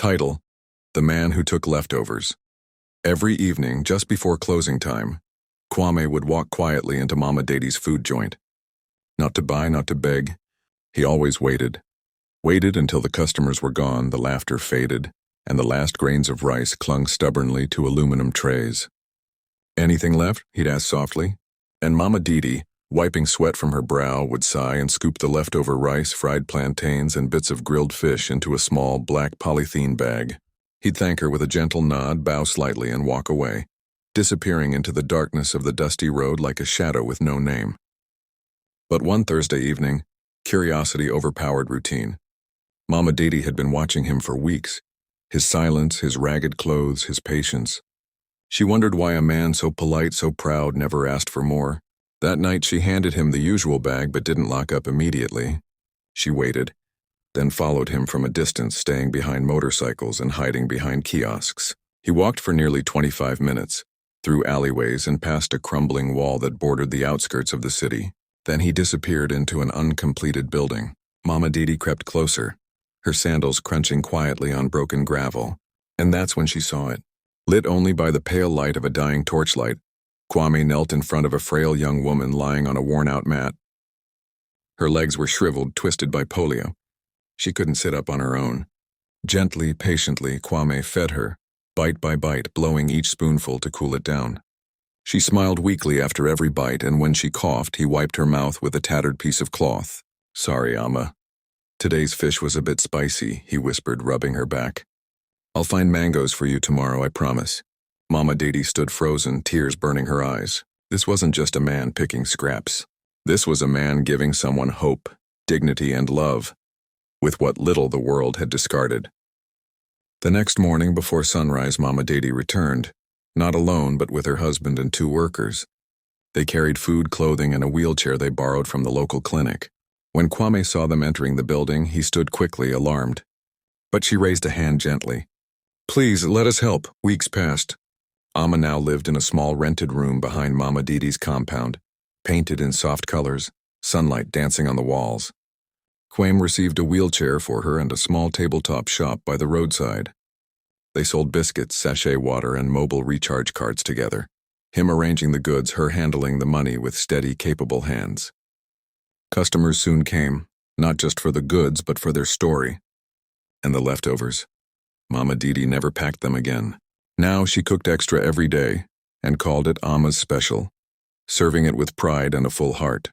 Title: The Man Who Took Leftovers. Every evening, just before closing time, Kwame would walk quietly into Mama Dadi's food joint. Not to buy, not to beg. He always waited. Waited until the customers were gone, the laughter faded, and the last grains of rice clung stubbornly to aluminum trays. "Anything left?" he'd ask softly, and Mama Didi, wiping sweat from her brow, would sigh and scoop the leftover rice, fried plantains, and bits of grilled fish into a small black polythene bag. He'd thank her with a gentle nod, bow slightly, and walk away, disappearing into the darkness of the dusty road like a shadow with no name. But one Thursday evening, curiosity overpowered routine. Mama Didi had been watching him for weeks. His silence, his ragged clothes, his patience. She wondered why a man so polite, so proud, never asked for more. That night she handed him the usual bag but didn't lock up immediately. She waited, then followed him from a distance, staying behind motorcycles and hiding behind kiosks. He walked for nearly 25 minutes, through alleyways and past a crumbling wall that bordered the outskirts of the city. Then he disappeared into an uncompleted building. Mama Didi crept closer, her sandals crunching quietly on broken gravel. And that's when she saw it. Lit only by the pale light of a dying torchlight, Kwame knelt in front of a frail young woman lying on a worn-out mat. Her legs were shriveled, twisted by polio. She couldn't sit up on her own. Gently, patiently, Kwame fed her, bite by bite, blowing each spoonful to cool it down. She smiled weakly after every bite, and when she coughed, he wiped her mouth with a tattered piece of cloth. "Sorry, Amma. Today's fish was a bit spicy," he whispered, rubbing her back. "I'll find mangoes for you tomorrow, I promise." Mama Didi stood frozen, tears burning her eyes. This wasn't just a man picking scraps. This was a man giving someone hope, dignity, and love, with what little the world had discarded. The next morning before sunrise, Mama Didi returned, not alone but with her husband and 2 workers. They carried food, clothing, and a wheelchair they borrowed from the local clinic. When Kwame saw them entering the building, he stood quickly, alarmed. But she raised a hand gently. "Please, let us help." Weeks passed. Amma now lived in a small rented room behind Mama Didi's compound, painted in soft colors, sunlight dancing on the walls. Kwame received a wheelchair for her and a small tabletop shop by the roadside. They sold biscuits, sachet water, and mobile recharge cards together, him arranging the goods, her handling the money with steady, capable hands. Customers soon came, not just for the goods but for their story. And the leftovers. Mama Didi never packed them again. Now she cooked extra every day and called it Amma's special, serving it with pride and a full heart.